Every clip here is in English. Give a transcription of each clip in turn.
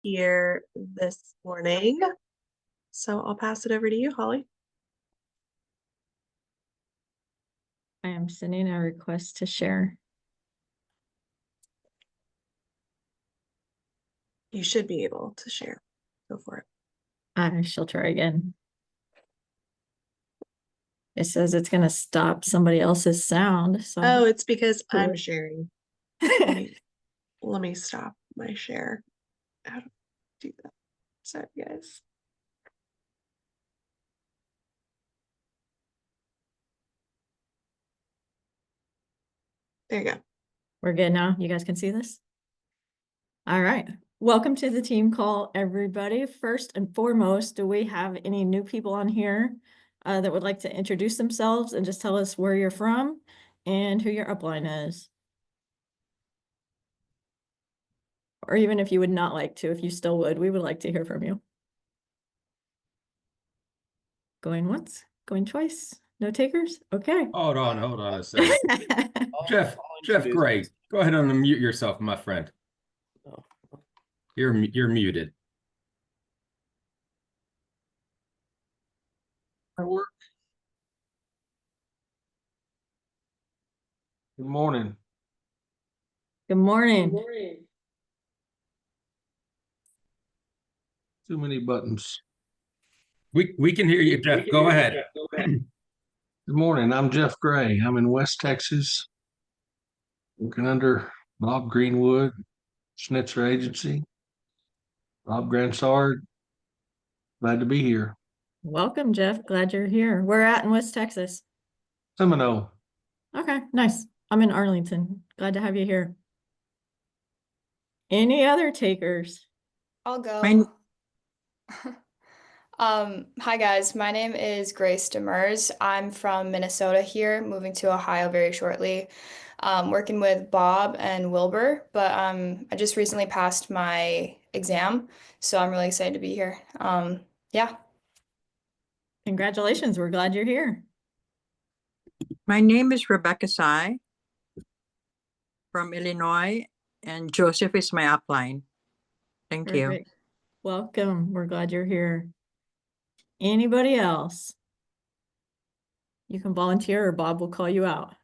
here this morning. So I'll pass it over to you, Holly. I am sending a request to share. You should be able to share. Go for it. I shall try again. It says it's going to stop somebody else's sound. So Oh, it's because I'm sharing. Let me stop my share. How to do that? Sorry, guys. There you go. We're good now. You guys can see this? All right. Welcome to the team call, everybody. First and foremost, do we have any new people on here that would like to introduce themselves and just tell us where you're from and who your upline is? Or even if you would not like to, if you still would, we would like to hear from you. Going once, going twice, no takers? Okay. Hold on a second. Jeff Gray, go ahead and unmute yourself, my friend. You're muted. Good morning. Good morning. Too many buttons. We can hear you, Jeff. Go ahead. Good morning. I'm Jeff Gray. I'm in West Texas, working under Bob Greenwood, Schnitzer Agency. Bob Gransard. Glad to be here. Welcome, Jeff. Glad you're here. We're at in West Texas. Seminole. Okay, nice. I'm in Arlington. Glad to have you here. Any other takers? I'll go. Hi guys, my name is Grace Demers. I'm from Minnesota here, moving to Ohio very shortly. Working with Bob and Wilbur, but I just recently passed my exam, so I'm really excited to be here. Yeah. Congratulations. We're glad you're here. My name is Rebecca Sai from Illinois, and Joseph is my upline. Thank you. Perfect. Welcome. We're glad you're here. Anybody else? You can volunteer or Bob will call you out.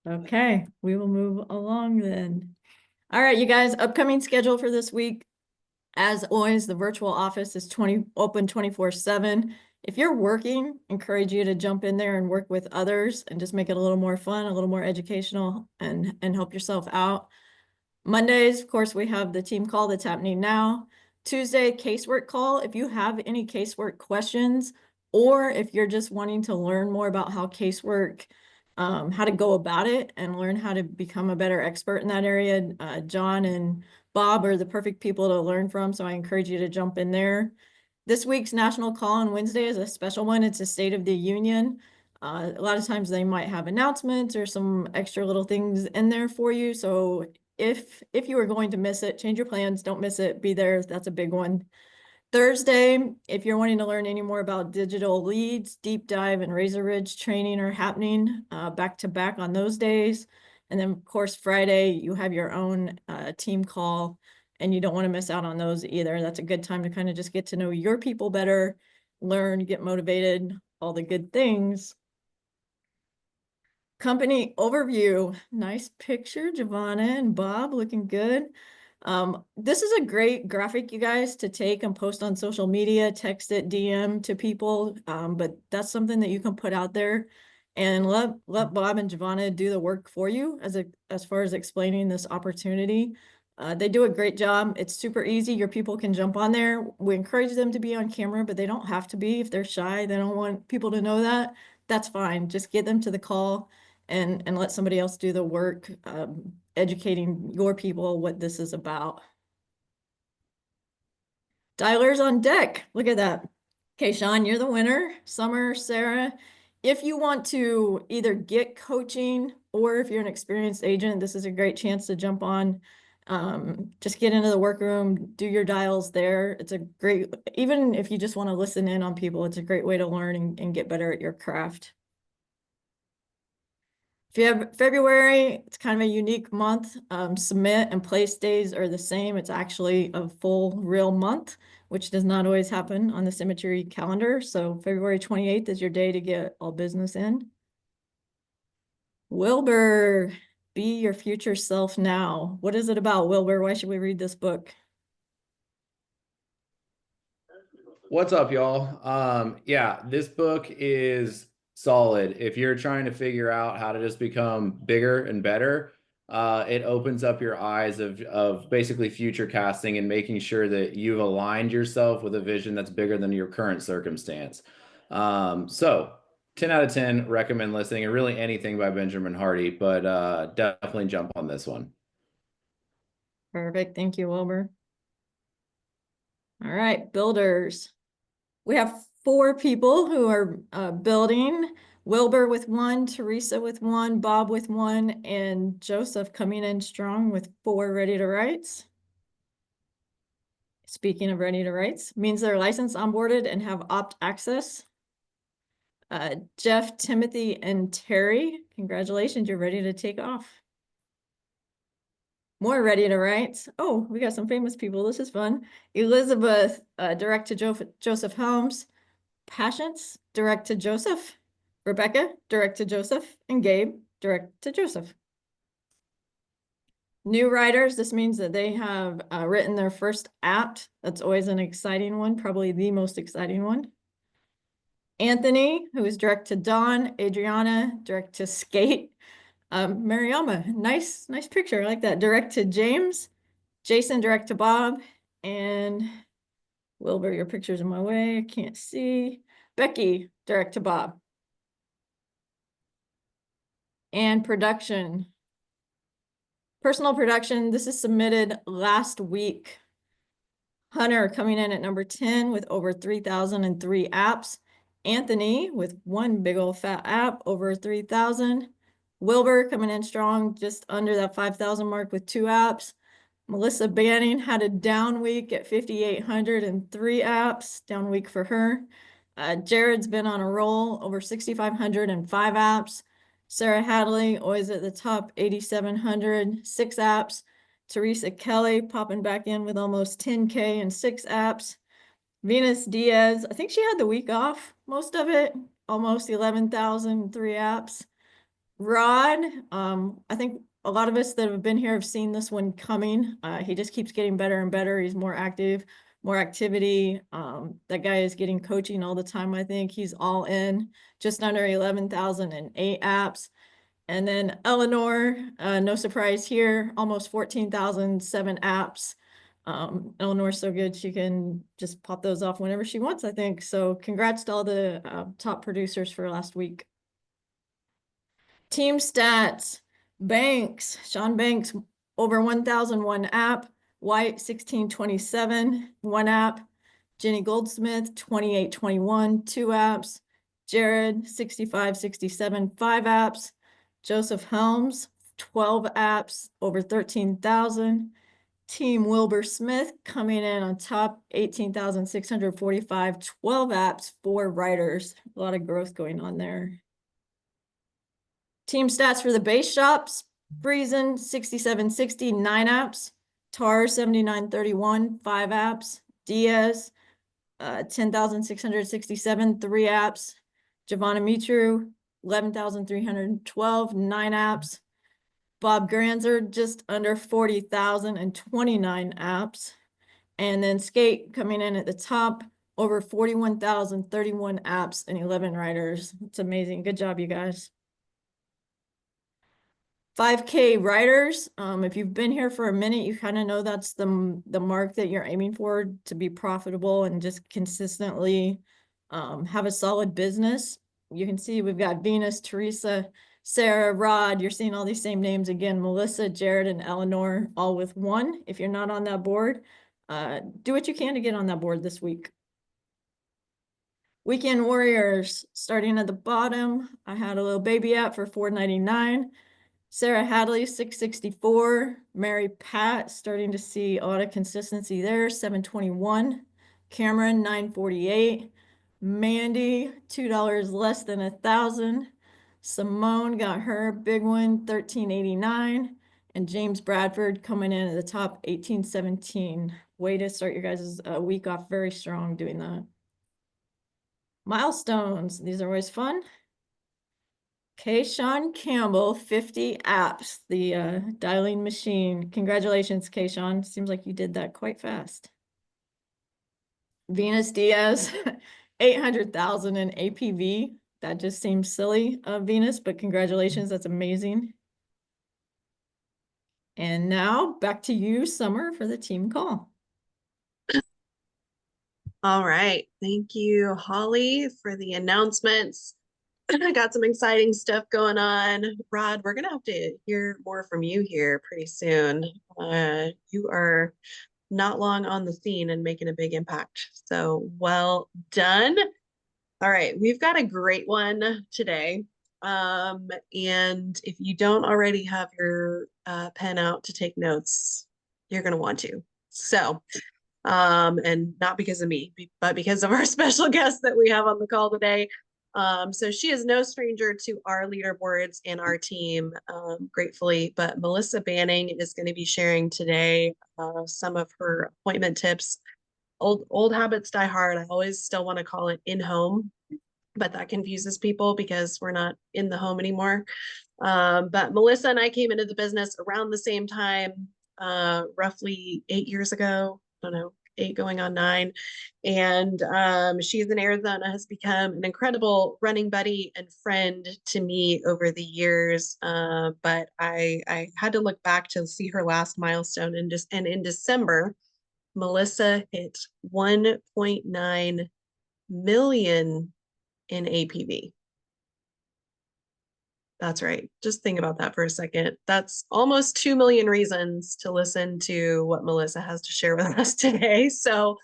Okay, we will move along then. All right, you guys, upcoming schedule for this week. As always, the virtual office is open 24/7. If you're working, encourage you to jump in there and work with others and just make it a little more fun, a little more educational, and help yourself out. Mondays, of course, we have the team call that's happening now. Tuesday, casework call. If you have any casework questions, or if you're just wanting to learn more about how casework, how to go about it and learn how to become a better expert in that area, John and Bob are the perfect people to learn from. So I encourage you to jump in there. This week's national call on Wednesday is a special one. It's a State of the Union. A lot of times they might have announcements or some extra little things in there for you. So if you are going to miss it, change your plans, don't miss it, be there. That's a big one. Thursday, if you're wanting to learn any more about digital leads, deep dive and Razor Ridge training are happening back to back on those days. And then of course, Friday, you have your own team call and you don't want to miss out on those either. That's a good time to kind of just get to know your people better, learn, get motivated, all the good things. Company overview. Nice picture, Giovanna and Bob looking good. This is a great graphic, you guys, to take and post on social media, text it, DM to people. But that's something that you can put out there and let Bob and Giovanna do the work for you as far as explaining this opportunity. They do a great job. It's super easy. Your people can jump on there. We encourage them to be on camera, but they don't have to be. If they're shy, they don't want people to know that. That's fine. Just get them to the call and let somebody else do the work, educating your people what this is about. Dialers on deck. Look at that. Okay, Sean, you're the winner. Summer, Sarah, if you want to either get coaching or if you're an experienced agent, this is a great chance to jump on. Just get into the workroom, do your dials there. It's a great, even if you just want to listen in on people, it's a great way to learn and get better at your craft. If you have February, it's kind of a unique month. Submit and place days are the same. It's actually a full real month, which does not always happen on the cemetery calendar. So February 28th is your day to get all business in. Wilbur, be your future self now. What is it about, Wilbur? Why should we read this book? What's up, y'all? Yeah, this book is solid. If you're trying to figure out how to just become bigger and better, it opens up your eyes of basically future casting and making sure that you've aligned yourself with a vision that's bigger than your current circumstance. So 10 out of 10, recommend listening, and really anything by Benjamin Hardy, but definitely jump on this one. Perfect. Thank you, Wilbur. All right, builders. We have 4 people who are building. Wilbur with 1, Teresa with 1, Bob with 1, and Joseph coming in strong with 4 ready to writes. Speaking of ready to writes, means they're licensed, onboarded, and have opt access. Jeff, Timothy, and Terry, congratulations, you're ready to take off. More ready to write. Oh, we got some famous people. This is fun. Elizabeth, direct to Joseph Helms. Patience, direct to Joseph. Rebecca, direct to Joseph. And Gabe, direct to Joseph. New writers, this means that they have written their first apt. That's always an exciting one, probably the most exciting one. Anthony, who is direct to Dawn. Adriana, direct to Skate. Mariama, nice picture. I like that. Direct to James. Jason, direct to Bob. And Wilbur, your picture's in my way. I can't see. Becky, direct to Bob. And production. Personal production, this is submitted last week. Hunter coming in at number 10 with over 3,003 apps. Anthony with 1 big old fat app, over 3,000. Wilbur coming in strong, just under that 5,000 mark with 2 apps. Melissa Banning had a down week at 5,803 apps, down week for her. Jared's been on a roll, over 6,505 apps. Sarah Hadley, always at the top, 8,700, 6 apps. Teresa Kelly popping back in with almost 10K and 6 apps. Venus Diaz, I think she had the week off, most of it, almost 11,000, 3 apps. Rod, I think a lot of us that have been here have seen this one coming. He just keeps getting better and better. He's more active, more activity. That guy is getting coaching all the time. I think he's all in, just under 11,008 apps. And then Eleanor, no surprise here, almost 14,007 apps. Eleanor's so good, she can just pop those off whenever she wants, I think. So congrats to all the top producers for last week. Team stats, Banks, Sean Banks, over 1,001 app. White, 1627, 1 app. Jenny Goldsmith, 2821, 2 apps. Jared, 6567, 5 apps. Joseph Helms, 12 apps, over 13,000. Team Wilbur Smith coming in on top, 18,645, 12 apps, 4 writers. A lot of growth going on there. Team stats for the base shops, Friesen, 6760, 9 apps. Tar, 7931, 5 apps. Diaz, 10,667, 3 apps. Giovanna Mitru, 11,312, 9 apps. Bob Granzer, just under 40,000 and 29 apps. And then Skate coming in at the top, over 41,000, 31 apps and 11 writers. It's amazing. Good job, you guys. 5K writers. If you've been here for a minute, you kind of know that's the mark that you're aiming for to be profitable and just consistently have a solid business. You can see we've got Venus, Teresa, Sarah, Rod. You're seeing all these same names again. Melissa, Jared, and Eleanor, all with 1. If you're not on that board, do what you can to get on that board this week. Weekend Warriors, starting at the bottom. I had a little baby app for $4.99. Sarah Hadley, 664. Mary Pat, starting to see a lot of consistency there, 721. Cameron, 948. Mandy, $2 less than 1,000. Simone got her big one, 1389. And James Bradford coming in at the top, 1817. Way to start your guys' week off very strong doing that. Milestones, these are always fun. Kayshawn Campbell, 50 apps, the dialing machine. Congratulations, Kayshawn. Seems like you did that quite fast. Venus Diaz, 800,000 in APV. That just seems silly, Venus, but congratulations, that's amazing. And now back to you, Summer, for the team call. All right. Thank you, Holly, for the announcements. I got some exciting stuff going on. Rod, we're going to have to hear more from you here pretty soon. You are not long on the scene and making a big impact. So well done. All right. We've got a great one today. And if you don't already have your pen out to take notes, you're going to want to. So, and not because of me, but because of our special guest that we have on the call today. So she is no stranger to our leaderboards and our team, gratefully, but Melissa Banning is going to be sharing today some of her appointment tips. Old habits die hard. I always still want to call it in-home, but that confuses people because we're not in the home anymore. But Melissa and I came into the business around the same time, roughly 8 years ago. I don't know, 8 going on 9. And she's in Arizona, has become an incredible running buddy and friend to me over the years. But I had to look back to see her last milestone. And in December, Melissa hit 1.9 million in APV. That's right. Just think about that for a second. That's almost 2 million reasons to listen to what Melissa has to share with us today. So,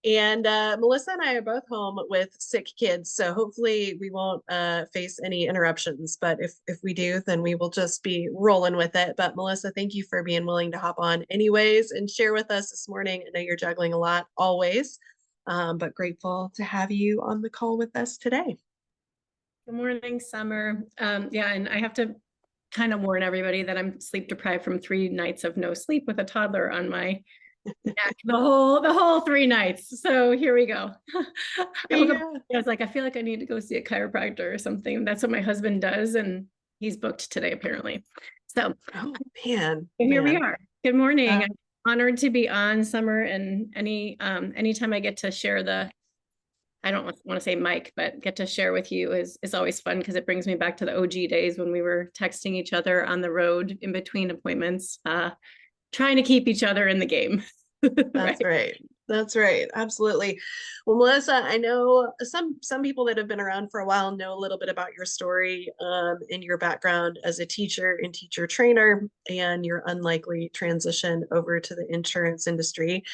Melissa and I are both home with sick kids, so hopefully we won't face any interruptions. But if we do, then we will just be rolling with it. But Melissa, thank you for being willing to hop on anyways and share with us this morning. I know you're juggling a lot always, but grateful to have you on the call with us today. Good morning, Summer. Yeah, and I have to kind of warn everybody that I'm sleep deprived from 3 nights of no sleep with a toddler on my neck, the whole 3 nights. So here we go. I was like, I feel like I need to go see a chiropractor or something. That's what my husband does, and he's booked today apparently. So here we are. Good morning. I'm honored to be on, Summer, and anytime I get to share I don't want to say mic, but get to share with you is always fun because it brings me back to the OG days when we were texting each other on the road in between appointments, trying to keep each other in the game. That's right. That's right. Absolutely. Well, Melissa, I know some people that have been around for a while know a little bit about your story and your background as a teacher and teacher trainer and your unlikely transition over to the insurance industry.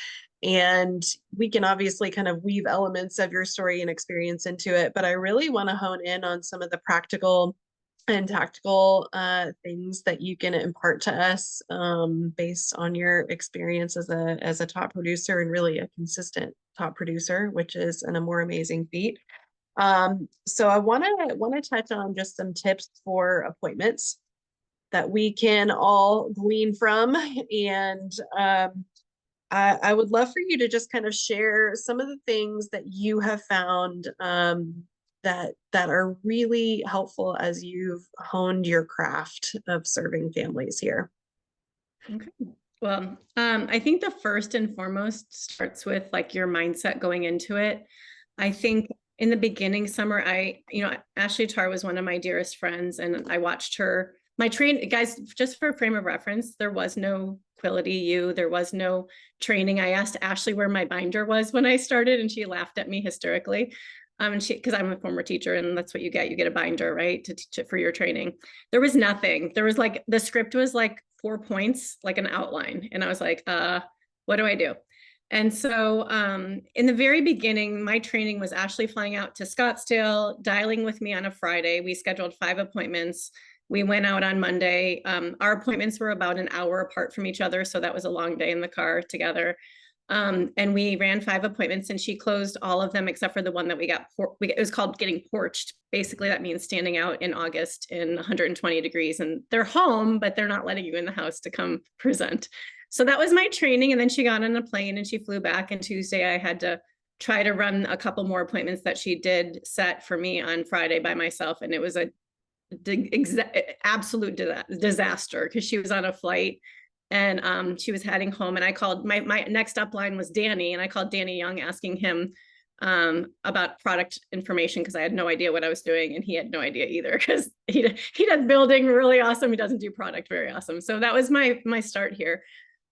And we can obviously kind of weave elements of your story and experience into it, but I really want to hone in on some of the practical and tactical things that you can impart to us based on your experience as a top producer and really a consistent top producer, which is a more amazing feat. So I want to touch on just some tips for appointments that we can all glean from, and I would love for you to just kind of share some of the things that you have found that are really helpful as you've honed your craft of serving families here. Okay. Well, I think the first and foremost starts with like your mindset going into it. I think in the beginning, Summer, Ashley Tarr was one of my dearest friends, and I watched her. My guys, just for a frame of reference, there was no Quility U, there was no training. I asked Ashley where my binder was when I started, and she laughed at me hysterically. And because I'm a former teacher, and that's what you get a binder, right, to teach it for your training. There was nothing. There was like, the script was like 4 points, like an outline. And I was like, what do I do? And so in the very beginning, my training was Ashley flying out to Scottsdale, dialing with me on a Friday. We scheduled 5 appointments. We went out on Monday. Our appointments were about an hour apart from each other, so that was a long day in the car together. And we ran 5 appointments and she closed all of them except for the one that it was called getting porched. Basically, that means standing out in August in 120 degrees and they're home, but they're not letting you in the house to come present. So that was my training. And then she got on a plane and she flew back. And Tuesday I had to try to run a couple more appointments that she did set for me on Friday by myself. And it was a absolute disaster because she was on a flight and she was heading home, and I called my next upline was Danny, and I called Danny Young asking him about product information because I had no idea what I was doing and he had no idea either because he does building really awesome. He doesn't do product very awesome. So that was my start here.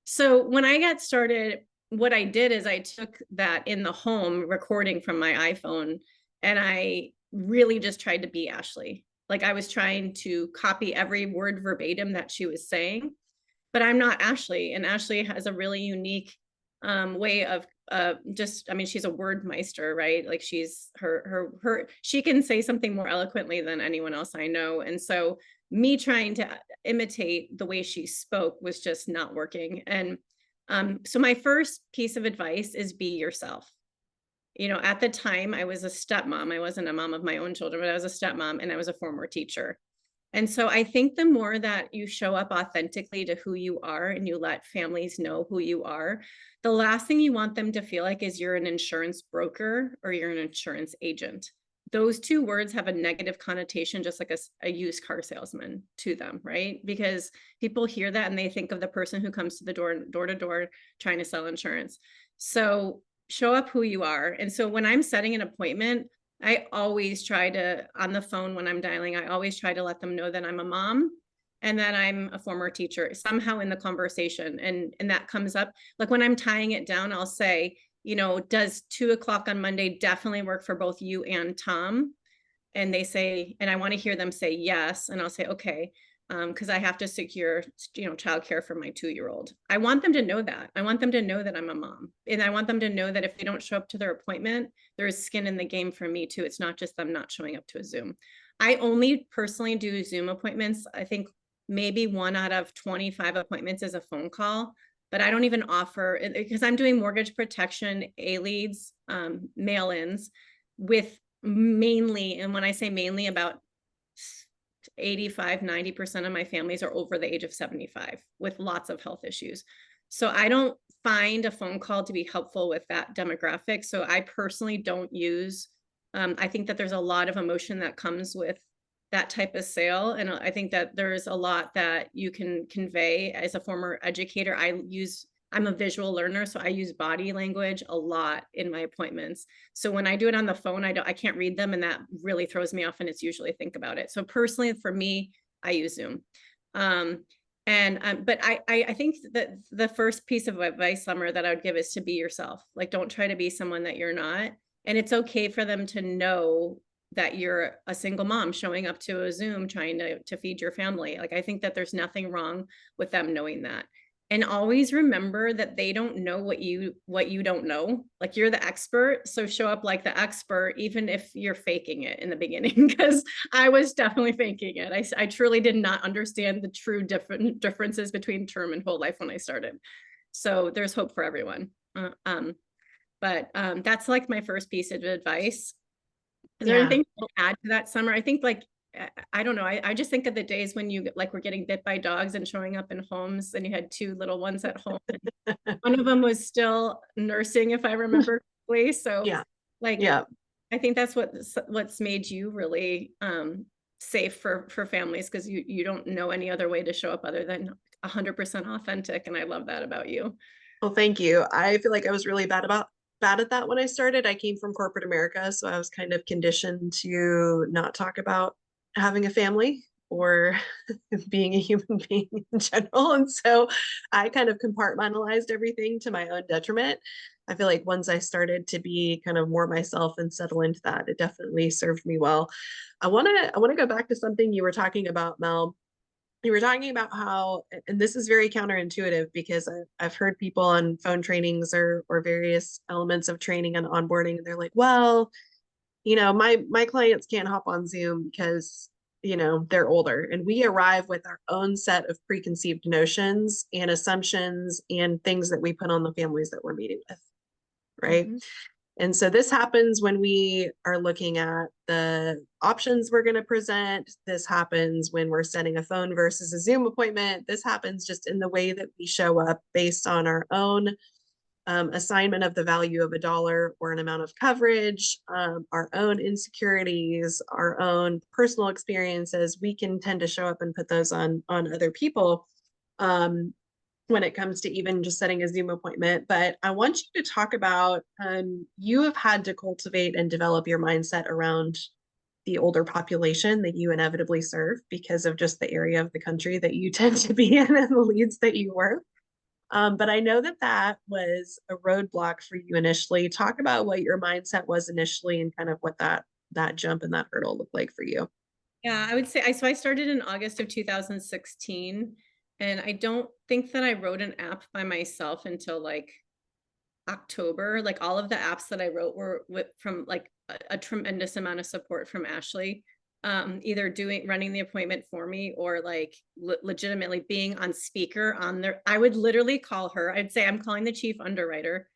So when I got started, what I did is I took that in the home recording from my iPhone and I really just tried to be Ashley. Like I was trying to copy every word verbatim that she was saying, but I'm not Ashley. And Ashley has a really unique way of I mean, she's a word meister, right? Like she's she can say something more eloquently than anyone else I know. And so me trying to imitate the way she spoke was just not working. And so my first piece of advice is be yourself. You know, at the time I was a stepmom. I wasn't a mom of my own children, but I was a stepmom and I was a former teacher. And so I think the more that you show up authentically to who you are and you let families know who you are, the last thing you want them to feel like is you're an insurance broker or you're an insurance agent. Those two words have a negative connotation, just like a used car salesman to them, right? Because people hear that and they think of the person who comes to the door to door trying to sell insurance. So show up who you are. And so when I'm setting an appointment, I always try to, on the phone when I'm dialing, I always try to let them know that I'm a mom and that I'm a former teacher somehow in the conversation. And that comes up. Like when I'm tying it down, I'll say, you know, does 2 o'clock on Monday definitely work for both you and Tom? And they say, and I want to hear them say yes. And I'll say, okay, because I have to secure, you know, childcare for my 2-year-old. I want them to know that. I want them to know that I'm a mom. And I want them to know that if they don't show up to their appointment, there is skin in the game for me too. It's not just them not showing up to a Zoom. I only personally do Zoom appointments. I think maybe 1 out of 25 appointments is a phone call, but I don't even offer, because I'm doing mortgage protection, A-leads, mail-ins with mainly, and when I say mainly, about 85-90% of my families are over the age of 75 with lots of health issues. So I don't find a phone call to be helpful with that demographic. So I personally don't use, I think that there's a lot of emotion that comes with that type of sale. And I think that there's a lot that you can convey. As a former educator, I'm a visual learner, so I use body language a lot in my appointments. So when I do it on the phone, I can't read them, and that really throws me off, and it's usually think about it. So personally, for me, I use Zoom. But I think that the first piece of advice, Summer, that I would give is to be yourself. Like, don't try to be someone that you're not. And it's okay for them to know that you're a single mom showing up to a Zoom trying to feed your family. Like, I think that there's nothing wrong with them knowing that. And always remember that they don't know what you don't know. Like, you're the expert, so show up like the expert, even if you're faking it in the beginning, because I was definitely faking it. I truly did not understand the true differences between term and whole life when I started. So there's hope for everyone. That's like my first piece of advice. Is there anything to add to that, Summer? I think, like, I don't know. I just think of the days when you were getting bit by dogs and showing up in homes, and you had 2 little ones at home. One of them was still nursing, if I remember correctly. So I think that's what's made you really safe for families, because you don't know any other way to show up other than 100% authentic. And I love that about you. Well, thank you. I feel like I was really bad at that when I started. I came from corporate America, so I was kind of conditioned to not talk about having a family or being a human being in general. And so I kind of compartmentalized everything to my own detriment. I feel like once I started to be kind of more myself and settle into that, it definitely served me well. I want to go back to something you were talking about, Mel. You were talking about how, and this is very counterintuitive because I've heard people on phone trainings or various elements of training and onboarding, and they're like, well, you know, my clients can't hop on Zoom because, they're older, and we arrive with our own set of preconceived notions and assumptions and things that we put on the families that we're meeting with, right? Mhm. And so this happens when we are looking at the options we're going to present. This happens when we're setting a phone versus a Zoom appointment. This happens just in the way that we show up based on our own assignment of the value of a dollar or an amount of coverage, our own insecurities, our own personal experiences. We can tend to show up and put those on other people when it comes to even just setting a Zoom appointment. But I want you to talk about, you have had to cultivate and develop your mindset around the older population that you inevitably serve because of just the area of the country that you tend to be in and the leads that you work. But I know that that was a roadblock for you initially. Talk about what your mindset was initially and kind of what that jump and that hurdle looked like for you. Yeah, I would say I started in August of 2016, and I don't think that I wrote an app by myself until like October. Like all of the apps that I wrote were from like a tremendous amount of support from Ashley. Either running the appointment for me or like legitimately being on speaker on there. I would literally call her. I'd say, I'm calling the chief underwriter,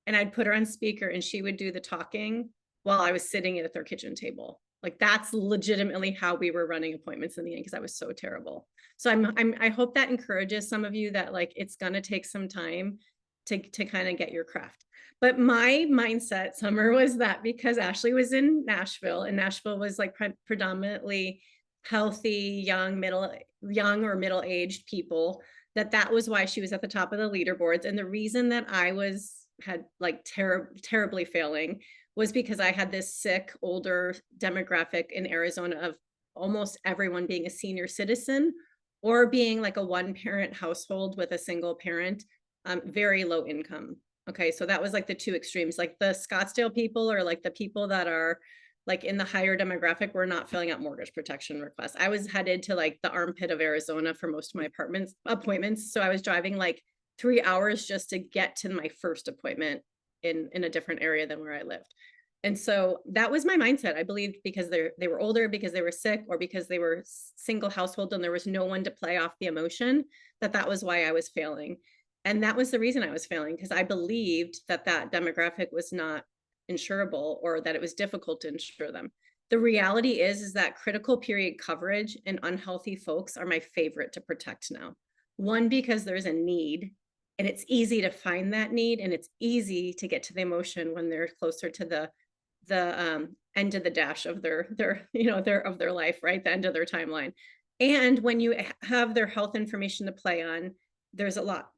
and I'd put her on speaker and she would do the talking while I was sitting at their kitchen table. Like that's legitimately how we were running appointments in the end, because I was so terrible. So I hope that encourages some of you that like it's gonna take some time to kind of get your craft. But my mindset, Summer, was that because Ashley was in Nashville, and Nashville was like predominantly healthy, young or middle-aged people, that was why she was at the top of the leaderboards. And the reason that I had like terribly failing was because I had this sick, older demographic in Arizona of almost everyone being a senior citizen or being like a one-parent household with a single parent, very low income. Okay, so that was like the two extremes. Like the Scottsdale people, or like the people that are like in the higher demographic, were not filling out mortgage protection requests. I was headed to like the armpit of Arizona for most of my appointments. So I was driving like 3 hours just to get to my first appointment in a different area than where I lived. And so that was my mindset. I believed because they were older, because they were sick, or because they were single household and there was no one to play off the emotion, that was why I was failing. And that was the reason I was failing, because I believed that demographic was not insurable, or that it was difficult to insure them. The reality is that critical period coverage and unhealthy folks are my favorite to protect now. One, because there's a need, and it's easy to find that need, and it's easy to get to the emotion when they're closer to the end of the dash of their life, right? The end of their timeline. And when you have their health information to play on, there's a lot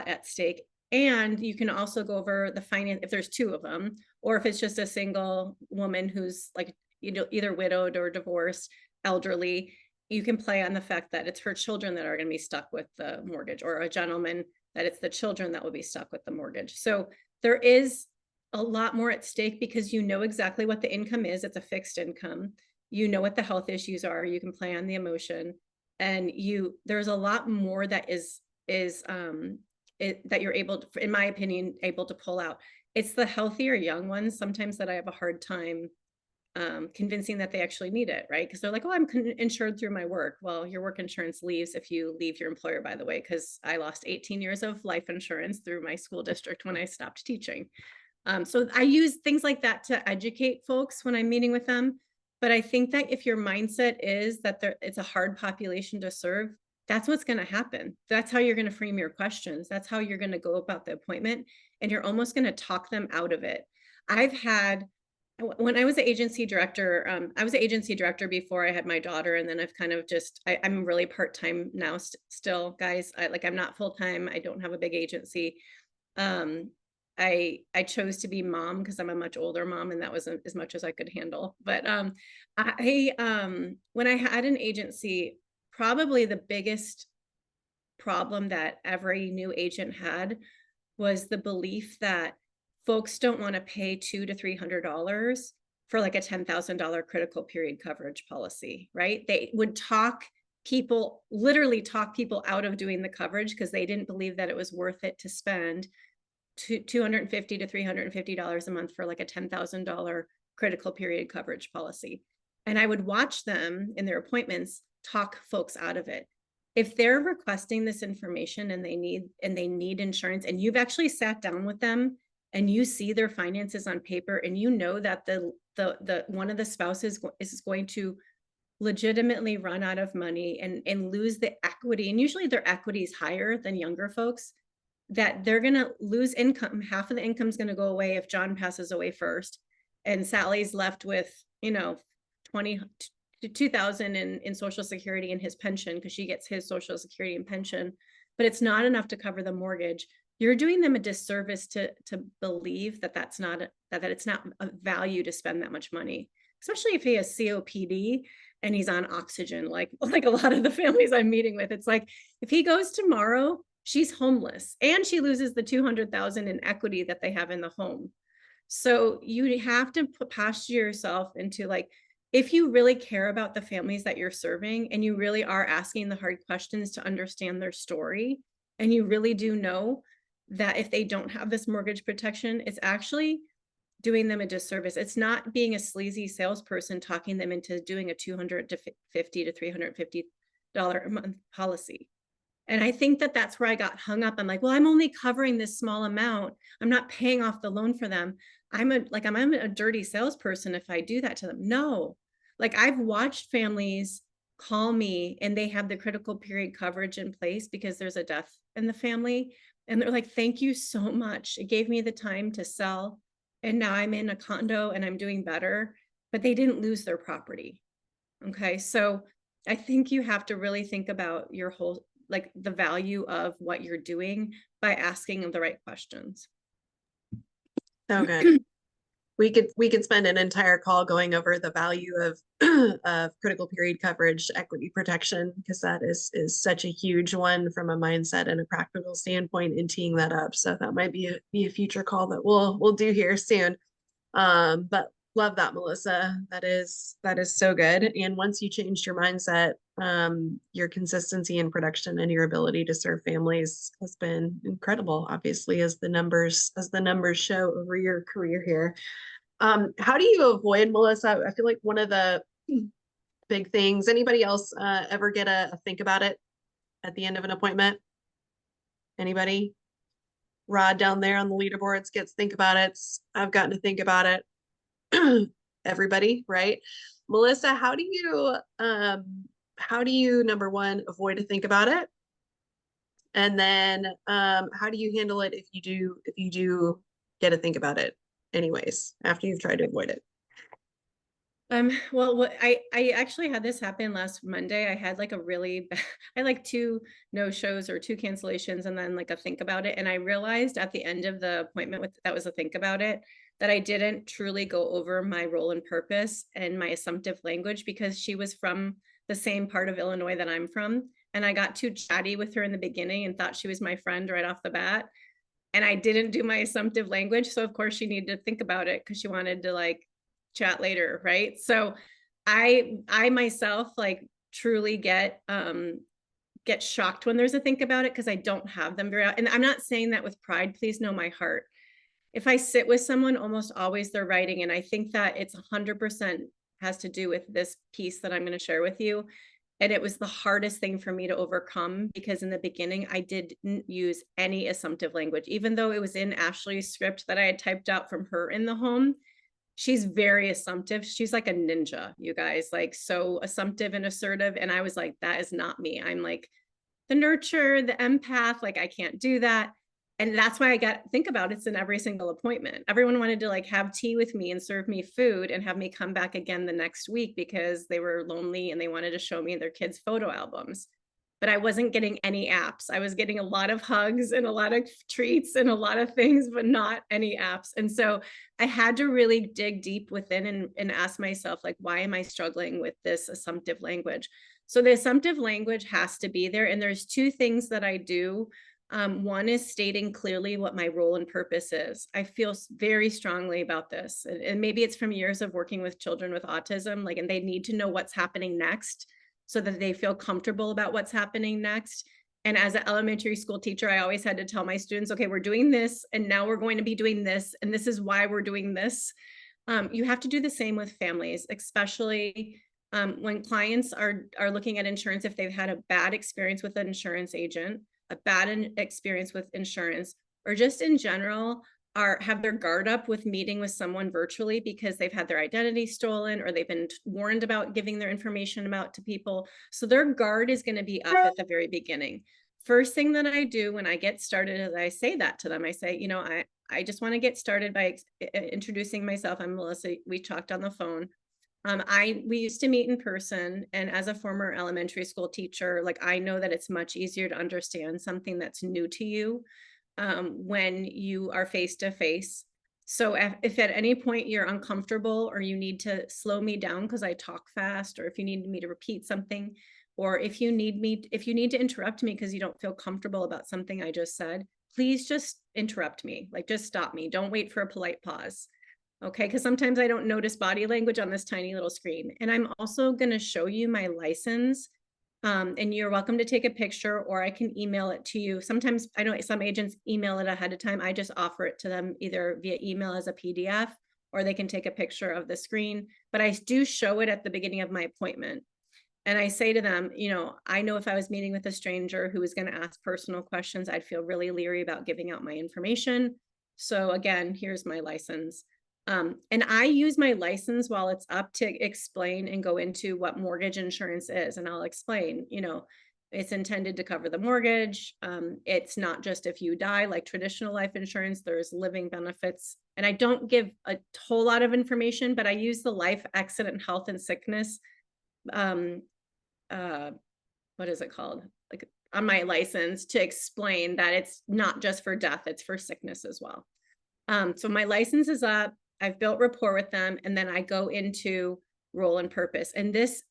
at stake. And you can also go over the finance if there's two of them, or if it's just a single woman who's like, either widowed or divorced, elderly. You can play on the fact that it's her children that are going to be stuck with the mortgage, or a gentleman that it's the children that will be stuck with the mortgage. So there is a lot more at stake, because you know exactly what the income is. It's a fixed income. You know what the health issues are. You can play on the emotion, and there's a lot more that that you're able to, in my opinion, able to pull out. It's the healthier young ones sometimes that I have a hard time convincing that they actually need it, right? Because they're like, oh, I'm insured through my work. Well, your work insurance leaves if you leave your employer, by the way, because I lost 18 years of life insurance through my school district when I stopped teaching. So I use things like that to educate folks when I'm meeting with them. But I think that if your mindset is that it's a hard population to serve, that's what's going to happen. That's how you're going to frame your questions. That's how you're going to go about the appointment. And you're almost going to talk them out of it. When I was an agency director, I was an agency director before I had my daughter. And then I've kind of I'm really part-time now still, guys. I'm not full-time. I don't have a big agency. I chose to be mom because I'm a much older mom, and that wasn't as much as I could handle. But when I had an agency, probably the biggest problem that every new agent had was the belief that folks don't want to pay $200 to $300 for like a $10,000 critical period coverage policy, right? They would literally talk people out of doing the coverage because they didn't believe that it was worth it to spend $250 to $350 a month for like a $10,000 critical period coverage policy. And I would watch them in their appointments talk folks out of it. If they're requesting this information and they need insurance, and you've actually sat down with them and you see their finances on paper, and you know that the one of the spouses is going to legitimately run out of money and lose the equity, and usually their equity is higher than younger folks, that they're going to lose income. Half of the income is going to go away if John passes away first, and Sally's left with, 20 to 2,000 in Social Security and his pension, because she gets his Social Security and pension, but it's not enough to cover the mortgage. You're doing them a disservice to believe that it's not a value to spend that much money, especially if he has COPD and he's on oxygen, like a lot of the families I'm meeting with. It's like, if he goes tomorrow, she's homeless and she loses the 200,000 in equity that they have in the home. So you have to posture yourself into, like, if you really care about the families that you're serving and you really are asking the hard questions to understand their story, and you really do know that if they don't have this mortgage protection, it's actually doing them a disservice. It's not being a sleazy salesperson talking them into doing a $250 to $350 a month policy. And I think that that's where I got hung up. I'm like, well, I'm only covering this small amount. I'm not paying off the loan for them. I'm a dirty salesperson if I do that to them. No, like, I've watched families call me and they have the critical period coverage in place because there's a death in the family. And they're like, thank you so much. It gave me the time to sell. And now I'm in a condo and I'm doing better, but they didn't lose their property. Okay. So I think you have to really think about your whole, like, the value of what you're doing by asking them the right questions. So good. We could spend an entire call going over the value of of critical period coverage, equity protection, because that is such a huge one from a mindset and a practical standpoint, and teeing that up. So that might be a future call that we'll do here soon. But love that, Melissa. That is so good. And once you changed your mindset, your consistency in production and your ability to serve families has been incredible, obviously, as the numbers show over your career here. How do you avoid, Melissa? I feel like one of the big things, anybody else ever get a think about it at the end of an appointment? Anybody? Rod down there on the leaderboards gets think about it. I've gotten to think about it. Everybody, right? Melissa, how do you number one, avoid to think about it? And then how do you handle it if you do get to think about it anyways, after you've tried to avoid it? Well, I actually had this happen last Monday. I had like I had like 2 no-shows or 2 cancellations, and then like a think about it. And I realized at the end of the appointment that was a think about it, that I didn't truly go over my role and purpose and my assumptive language, because she was from the same part of Illinois that I'm from. And I got too chatty with her in the beginning and thought she was my friend right off the bat. And I didn't do my assumptive language. So of course she needed to think about it because she wanted to like chat later, right? So I myself like truly get shocked when there's a think about it, because I don't have them very often. And I'm not saying that with pride. Please know my heart. If I sit with someone, almost always they're writing. And I think that it's 100% has to do with this piece that I'm going to share with you. And it was the hardest thing for me to overcome, because in the beginning, I didn't use any assumptive language, even though it was in Ashley's script that I had typed out from her in the home. She's very assumptive. She's like a ninja, you guys, like so assumptive and assertive. And I was like, that is not me. I'm like the nurture, the empath, like I can't do that. And that's why think about it's in every single appointment. Everyone wanted to like have tea with me and serve me food and have me come back again the next week because they were lonely and they wanted to show me their kids' photo albums. But I wasn't getting any apps. I was getting a lot of hugs and a lot of treats and a lot of things, but not any apps. And so I had to really dig deep within and ask myself, like, why am I struggling with this assumptive language? So the assumptive language has to be there. And there's 2 things that I do. One is stating clearly what my role and purpose is. I feel very strongly about this. And maybe it's from years of working with children with autism, like, and they need to know what's happening next so that they feel comfortable about what's happening next. And as an elementary school teacher, I always had to tell my students, okay, we're doing this, and now we're going to be doing this, and this is why we're doing this. You have to do the same with families, especially when clients are looking at insurance. If they've had a bad experience with an insurance agent, a bad experience with insurance, or just in general have their guard up with meeting with someone virtually because they've had their identity stolen or they've been warned about giving their information about to people. So their guard is going to be up at the very beginning. First thing that I do when I get started is I say that to them. I say, you know, I just want to get started by introducing myself. I'm Melissa. We talked on the phone. We used to meet in person, and as a former elementary school teacher, like I know that it's much easier to understand something that's new to you when you are face to face. So if at any point you're uncomfortable or you need to slow me down because I talk fast, or if you need me to repeat something, or if you need to interrupt me because you don't feel comfortable about something I just said, please just interrupt me. Like, just stop me. Don't wait for a polite pause. Okay, because sometimes I don't notice body language on this tiny little screen. And I'm also going to show you my license. And you're welcome to take a picture, or I can email it to you. Sometimes I know some agents email it ahead of time. I just offer it to them either via email as a PDF, or they can take a picture of the screen. But I do show it at the beginning of my appointment. And I say to them, you know, I know if I was meeting with a stranger who was going to ask personal questions, I'd feel really leery about giving out my information. So again, here's my license. And I use my license while it's up to explain and go into what mortgage insurance is. And I'll explain, you know, it's intended to cover the mortgage. It's not just if you die like traditional life insurance, there's living benefits. And I don't give a whole lot of information, but I use the life, accident, health, and sickness what is it called? Like on my license to explain that it's not just for death, it's for sickness as well. So my license is up, I've built rapport with them, and then I go into role and purpose. And this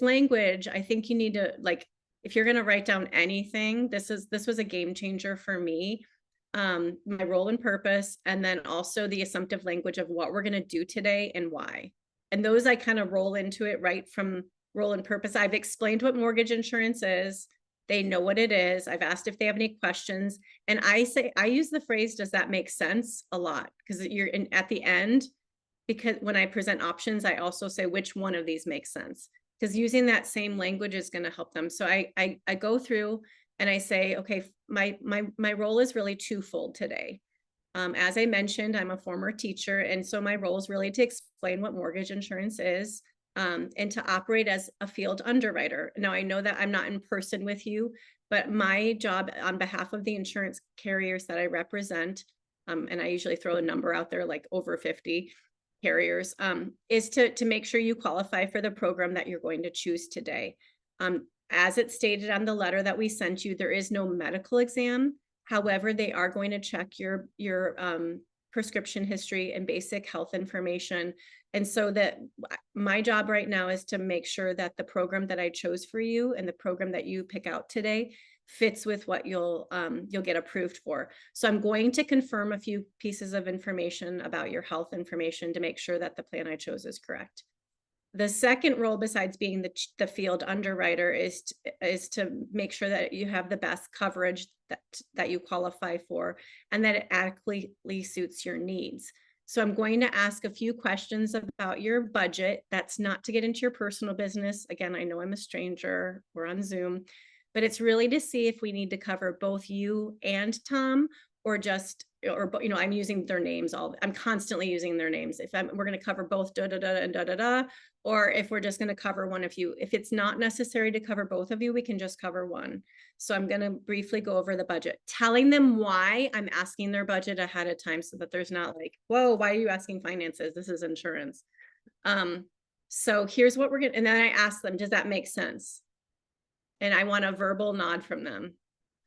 language, I think you need to, like, if you're going to write down anything, this was a game changer for me. My role and purpose, and then also the assumptive language of what we're going to do today and why. And those I kind of roll into it right from role and purpose. I've explained what mortgage insurance is. They know what it is. I've asked if they have any questions. And I use the phrase, does that make sense, a lot, because you're at the end, because when I present options, I also say which one of these makes sense, because using that same language is going to help them. So I go through and I say, okay, my role is really twofold today. As I mentioned, I'm a former teacher. And so my role is really to explain what mortgage insurance is, and to operate as a field underwriter. Now, I know that I'm not in person with you, but my job on behalf of the insurance carriers that I represent, and I usually throw a number out there, like over 50 carriers, is to make sure you qualify for the program that you're going to choose today. As it's stated on the letter that we sent you, there is no medical exam. However, they are going to check your prescription history and basic health information. And so that my job right now is to make sure that the program that I chose for you and the program that you pick out today fits with what you'll get approved for. So I'm going to confirm a few pieces of information about your health information to make sure that the plan I chose is correct. The second role, besides being the field underwriter, is to make sure that you have the best coverage that you qualify for, and that it adequately suits your needs. So I'm going to ask a few questions about your budget. That's not to get into your personal business. Again, I know I'm a stranger, we're on Zoom, but it's really to see if we need to cover both you and Tom, or just, or, you know, I'm using their names I'm constantly using their names. If we're going to cover both da da da and da da da, or if we're just going to cover one of you. If it's not necessary to cover both of you, we can just cover one. So I'm going to briefly go over the budget, telling them why I'm asking their budget ahead of time, so that there's not like, whoa, why are you asking finances? This is insurance. So here's what we're going to, and then I ask them, does that make sense? And I want a verbal nod from them.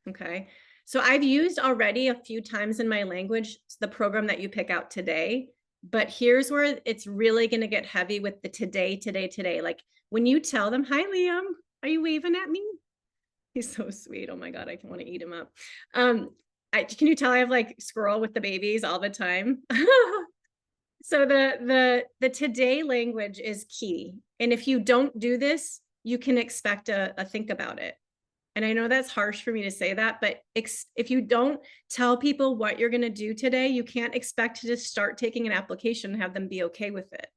Okay. So I've used already a few times in my language the program that you pick out today, but here's where it's really going to get heavy with the today. Like when you tell them, hi, Liam, are you waving at me? He's so sweet. Oh my God, I want to eat him up. Can you tell I have like squirrel with the babies all the time? So the today language is key. And if you don't do this, you can expect a think about it. And I know that's harsh for me to say that, but if you don't tell people what you're going to do today, you can't expect to just start taking an application and have them be okay with it.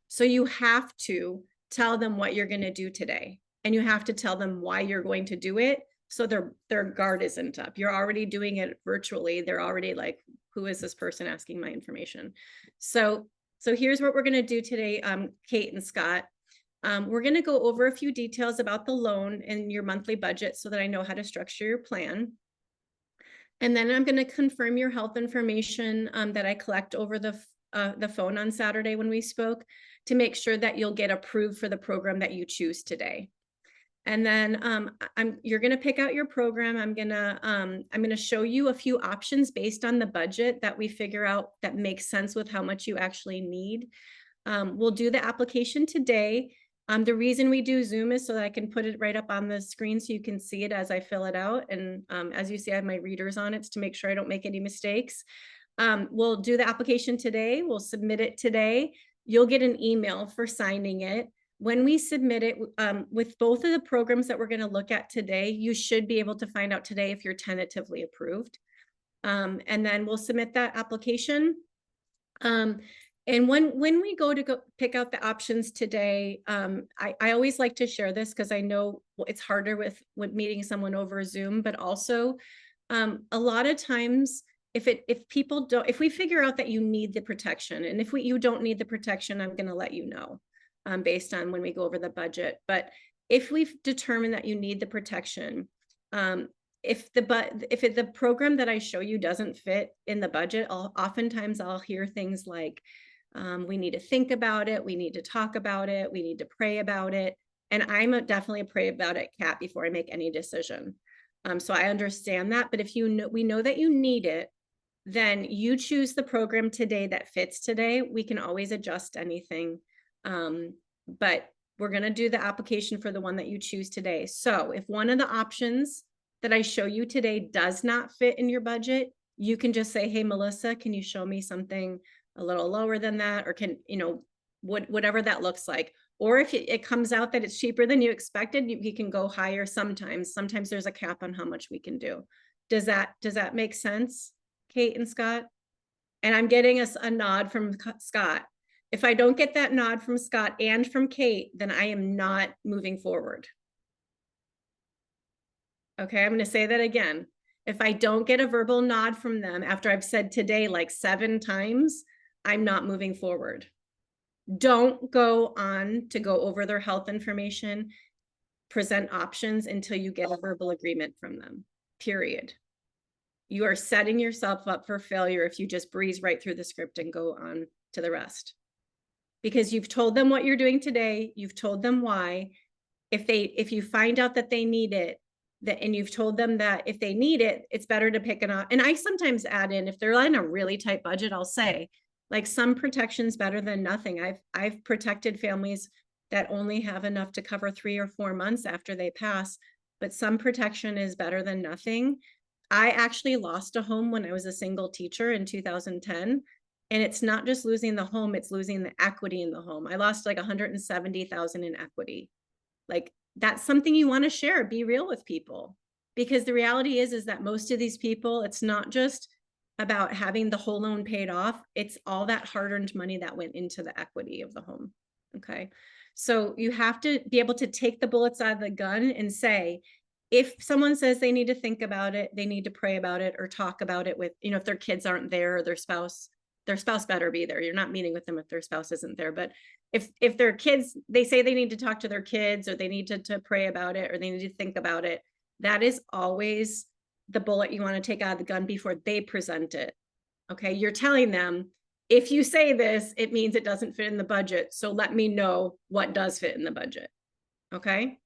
So you have to tell them what you're going to do today, and you have to tell them why you're going to do it. So their guard isn't up. You're already doing it virtually. They're already like, who is this person asking my information? So here's what we're going to do today, Kate and Scott. We're going to go over a few details about the loan and your monthly budget so that I know how to structure your plan. And then I'm going to confirm your health information that I collect over the phone on Saturday when we spoke, to make sure that you'll get approved for the program that you choose today. And then you're going to pick out your program. I'm going to show you a few options based on the budget that we figure out that makes sense with how much you actually need. We'll do the application today. The reason we do Zoom is so that I can put it right up on the screen so you can see it as I fill it out. And as you see, I have my readers on it to make sure I don't make any mistakes. We'll do the application today. We'll submit it today. You'll get an email for signing it. When we submit it, with both of the programs that we're going to look at today, you should be able to find out today if you're tentatively approved. And then we'll submit that application. And when we go pick out the options today, I always like to share this because I know it's harder with meeting someone over Zoom, but also a lot of times if we figure out that you need the protection, and if you don't need the protection, I'm going to let you know based on when we go over the budget. But if we've determined that you need the protection, if the program that I show you doesn't fit in the budget, oftentimes I'll hear things like, we need to think about it. We need to talk about it. We need to pray about it. And I'm definitely a pray about it cat before I make any decision. So I understand that. But if we know that you need it, then you choose the program today that fits today. We can always adjust anything. But we're going to do the application for the one that you choose today. So if one of the options that I show you today does not fit in your budget, you can just say, hey, Melissa, can you show me something a little lower than that? Or whatever that looks like. Or if it comes out that it's cheaper than you expected, you can go higher sometimes. Sometimes there's a cap on how much we can do. Does that make sense, Kate and Scott? And I'm getting a nod from Scott. If I don't get that nod from Scott and from Kate, then I am not moving forward. Okay, I'm going to say that again. If I don't get a verbal nod from them after I've said today like 7 times, I'm not moving forward. Don't go on to go over their health information, present options until you get a verbal agreement from them, period. You are setting yourself up for failure if you just breeze right through the script and go on to the rest. Because you've told them what you're doing today, you've told them why. If you find out that they need it, and you've told them that if they need it, it's better to pick and I sometimes add in, if they're on a really tight budget, I'll say, like, some protection's better than nothing. I've protected families that only have enough to cover 3 or 4 months after they pass, but some protection is better than nothing. I actually lost a home when I was a single teacher in 2010. And it's not just losing the home, it's losing the equity in the home. I lost like $170,000 in equity. Like, that's something you want to share, be real with people. Because the reality is that most of these people, it's not just about having the whole loan paid off. It's all that hard-earned money that went into the equity of the home. Okay. So you have to be able to take the bullets out of the gun and say, if someone says they need to think about it, they need to pray about it or talk about it with, if their kids aren't there or their spouse better be there. You're not meeting with them if their spouse isn't there. But if their kids, they say they need to talk to their kids or they need to pray about it or they need to think about it, that is always the bullet you want to take out of the gun before they present it. Okay. You're telling them, if you say this, it means it doesn't fit in the budget. So let me know what does fit in the budget. Okay.